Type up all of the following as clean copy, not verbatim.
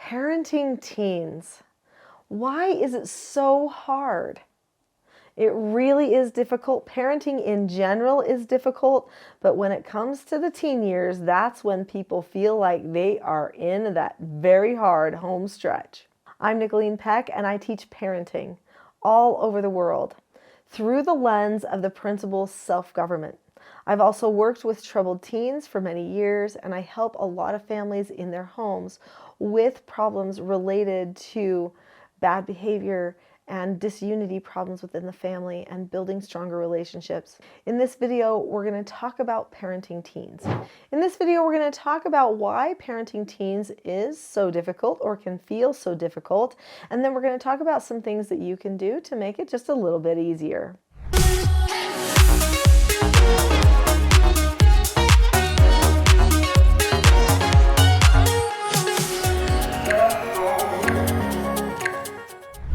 Parenting teens. Why is it so hard? It really is difficult. Parenting in general is difficult, but when it comes to the teen years, that's when people feel like they are in that very hard home stretch. I'm Nicholeen Peck, and I teach parenting all over the world through the lens of the principle self-government. I've also worked with troubled teens for many years, and I help a lot of families in their homes with problems related to bad behavior and disunity problems within the family and building stronger relationships. In this video, we're going to talk about parenting teens. In this video, we're going to talk about why parenting teens is so difficult or can feel so difficult, and then we're going to talk about some things that you can do to make it just a little bit easier.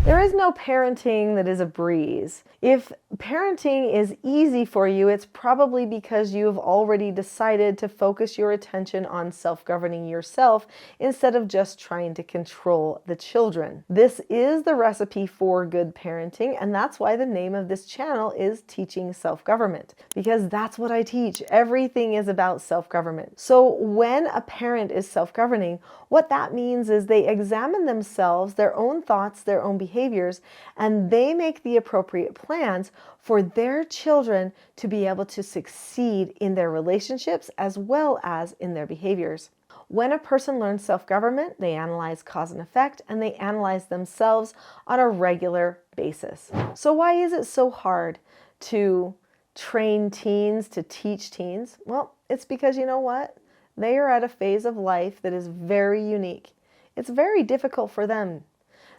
There is no parenting that is a breeze. If parenting is easy for you, it's probably because you have already decided to focus your attention on self-governing yourself instead of just trying to control the children. This is the recipe for good parenting, and that's why the name of this channel is Teaching Self-Government, because that's what I teach. Everything is about self-government. So when a parent is self-governing, what that means is they examine themselves, their own thoughts, their own behaviors, and they make the appropriate plans for their children to be able to succeed in their relationships as well as in their behaviors. When a person learns self-government, they analyze cause and effect, and they analyze themselves on a regular basis. So why is it so hard to train teens, to teach teens? Well, it's because you know what? They are at a phase of life that is very unique. It's very difficult for them.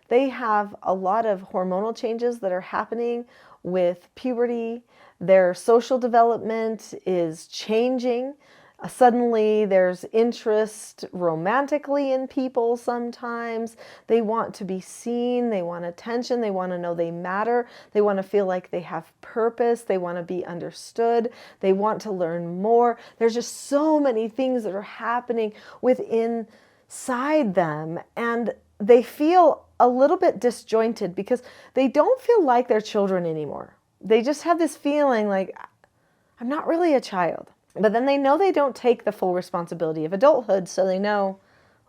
They have a lot of hormonal changes that are happening with puberty. Their social development is changing. Suddenly there's interest romantically in people sometimes. They want to be seen, they want attention, they want to know they matter, they want to feel like they have purpose, they want to be understood, they want to learn more. There's just so many things that are happening inside them, and they feel a little bit disjointed because they don't feel like they're children anymore. They just have this feeling like, I'm not really a child. But then they know they don't take the full responsibility of adulthood, so they know,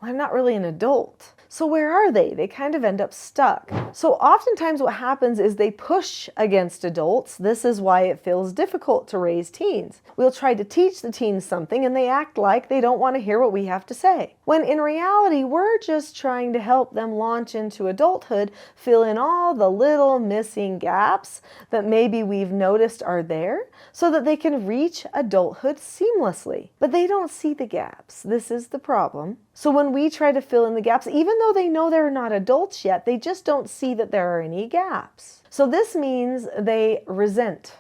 well, I'm not really an adult. So where are they? They kind of end up stuck. So oftentimes what happens is they push against adults. This is why it feels difficult to raise teens. We'll try to teach the teens something and they act like they don't want to hear what we have to say. When in reality, we're just trying to help them launch into adulthood, fill in all the little missing gaps that maybe we've noticed are there so that they can reach adulthood seamlessly. But they don't see the gaps. This is the problem. So when we try to fill in the gaps, even though they know they're not adults yet, they just don't see that there are any gaps. So this means they resent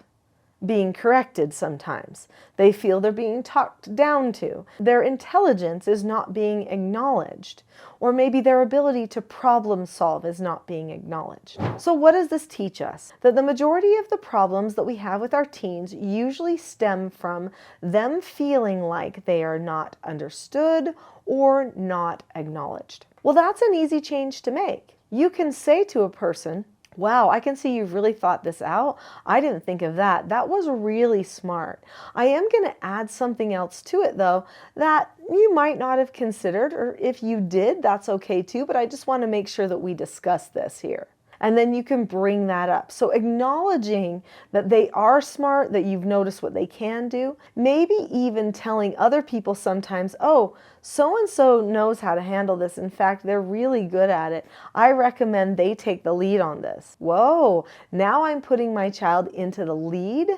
being corrected sometimes. They feel they're being talked down to. Their intelligence is not being acknowledged. Or maybe their ability to problem solve is not being acknowledged. So what does this teach us? That the majority of the problems that we have with our teens usually stem from them feeling like they are not understood or not acknowledged. Well, that's an easy change to make. You can say to a person, wow, I can see you've really thought this out. I didn't think of that. That was really smart. I am going to add something else to it, though, that you might not have considered, or if you did, that's okay too, but I just want to make sure that we discuss this here. And then you can bring that up. So acknowledging that they are smart, that you've noticed what they can do, maybe even telling other people sometimes, oh, so-and-so knows how to handle this. In fact, they're really good at it. I recommend they take the lead on this. Whoa, now I'm putting my child into the lead.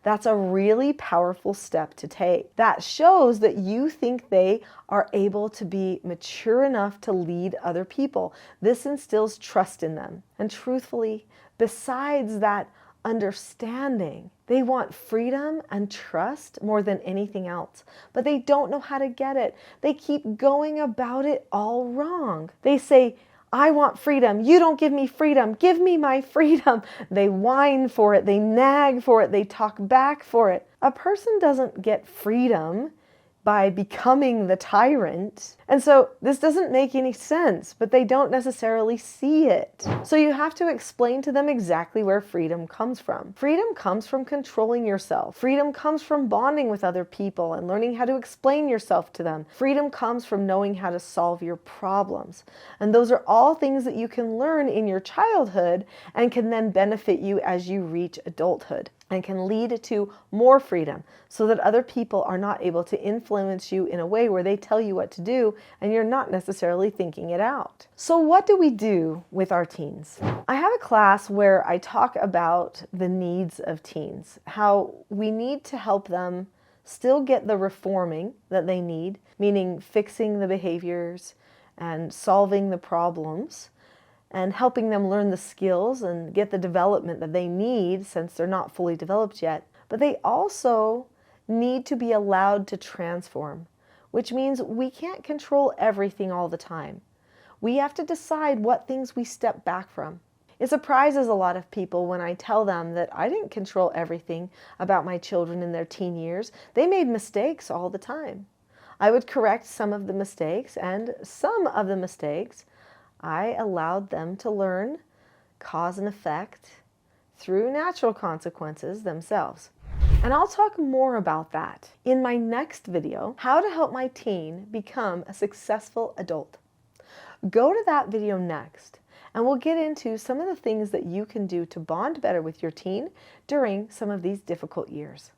That's a really powerful step to take. That shows that you think they are able to be mature enough to lead other people. This instills trust in them. And truthfully, besides that understanding, they want freedom and trust more than anything else, but they don't know how to get it. They keep going about it all wrong. They say, I want freedom. You don't give me freedom. Give me my freedom. They whine for it. They nag for it. They talk back for it. A person doesn't get freedom by becoming the tyrant. And so this doesn't make any sense, but they don't necessarily see it. So you have to explain to them exactly where freedom comes from. Freedom comes from controlling yourself. Freedom comes from bonding with other people and learning how to explain yourself to them. Freedom comes from knowing how to solve your problems. And those are all things that you can learn in your childhood and can then benefit you as you reach adulthood, and can lead to more freedom so that other people are not able to influence you in a way where they tell you what to do and you're not necessarily thinking it out. So what do we do with our teens? I have a class where I talk about the needs of teens, how we need to help them still get the reforming that they need, meaning fixing the behaviors and solving the problems, and helping them learn the skills and get the development that they need since they're not fully developed yet. But they also need to be allowed to transform, which means we can't control everything all the time. We have to decide what things we step back from. It surprises a lot of people when I tell them that I didn't control everything about my children in their teen years. They made mistakes all the time. I would correct some of the mistakes, and some of the mistakes I allowed them to learn cause and effect through natural consequences themselves. And I'll talk more about that in my next video, how to help my teen become a successful adult. Go to that video next, and we'll get into some of the things that you can do to bond better with your teen during some of these difficult years.